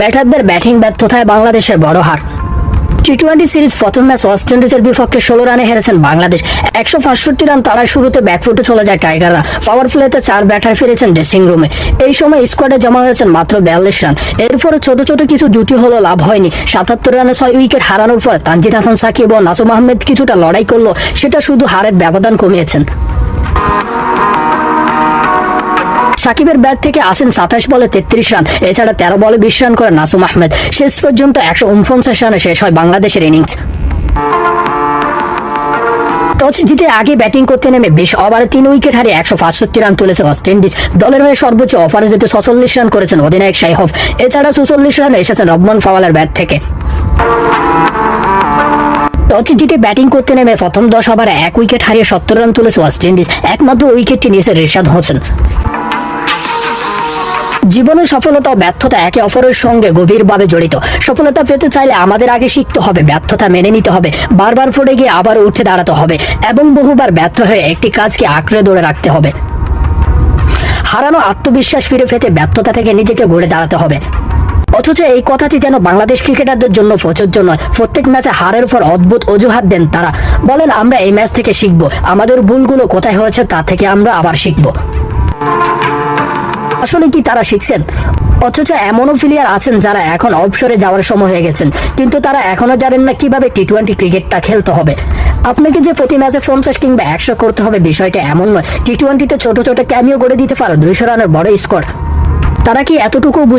ব্যাটারদের ব্যাটিং ব্যর্থতায় বাংলাদেশের বড় হার। টি-20 সিরিজ প্রথম ম্যাচ ওয়েস্ট ইন্ডিজের বিপক্ষে 16 রানে হেরেছেন বাংলাদেশ। 165 রান তাড়ায় শুরুতে ব্যাকফুটে চলে যায় টাইগাররা। পাওয়ার প্লেতে 4 ব্যাটার ফিরেছেন ড্রেসিং রুমে। এই সময় স্কোয়াডে জমা হয়েছেন মাত্র 42 রান। এরপরে ছোট ছোট কিছু জুটি হলো, লাভ হয়নি। 77 রানে 6 উইকেট হারানোর পর তানজিদ হাসান সাকিব ও নাসুম আহমেদ কিছুটা লড়াই করলো, সেটা শুধু হারের ব্যবধান কমিয়েছেন। সাকিবের ব্যাট থেকে আসেন 27 বলে 33 রান, এছাড়া 13 বলে 20 রান করেন নাসুম আহমেদ। শেষ পর্যন্ত 149 রানে শেষ হয় বাংলাদেশের ইনিংস। টস জিতে আগে ব্যাটিং করতে নেমে 20 ওভারে 3 উইকেট হারিয়ে 165 রান তুলেছে ওয়েস্ট ইন্ডিজ। দলের হয়ে সর্বোচ্চ ওভারে জিতে 46 রান করেছেন অধিনায়ক শাইহফ। এছাড়া 44 রানে এসেছেন রহমান ফাওয়ালের ব্যাট থেকে। টস জিতে ব্যাটিং করতে নেমে প্রথম 10 ওভারে 1 উইকেট হারিয়ে 70 রান তুলেছে ওয়েস্ট ইন্ডিজ। একমাত্র উইকেটটি নিয়েছে রিশাদ হোসেন। জীবনের সফলতা ও ব্যর্থতা একে অপরের সঙ্গে গভীরভাবে জড়িত। সফলতা পেতে চাইলে আমাদের আগে শিখতে হবে, ব্যর্থতা মেনে নিতে হবে, বারবার পড়ে গিয়ে আবার উঠে দাঁড়াতে হবে এবং বহুবার ব্যর্থ হয়ে একটি কাজকে আঁকড়ে ধরে রাখতে হবে। হারানো আত্মবিশ্বাস ফিরে পেতে ব্যর্থতা থেকে নিজেকে গড়ে দাঁড়াতে হবে। অথচ এই কথাটি যেন বাংলাদেশ ক্রিকেটারদের জন্য প্রযোজ্য নয়। প্রত্যেক ম্যাচে হারের পর অদ্ভুত অজুহাত দেন তারা। বলেন, আমরা এই ম্যাচ থেকে শিখবো, আমাদের ভুলগুলো কোথায় হয়েছে তা থেকে আমরা আবার শিখবো। আসলে কি তারা শিখছেন? অথচ এমনও প্লেয়ার আছেন যারা এখন অবসরে যাওয়ার সময় হয়ে গেছেন, কিন্তু তারা এখনো জানেন না কিভাবে টি-20 ক্রিকেটটা খেলতে হবে। আপনাকে যে প্রতি ম্যাচে 50 কিংবা 100 করতে হবে বিষয়টা এমন নয়। টি-20তে ছোট ছোট ক্যামিও গড়ে দিতে পারো 200 রানের বড় স্কোর। তারা কি এতটুকু বুঝে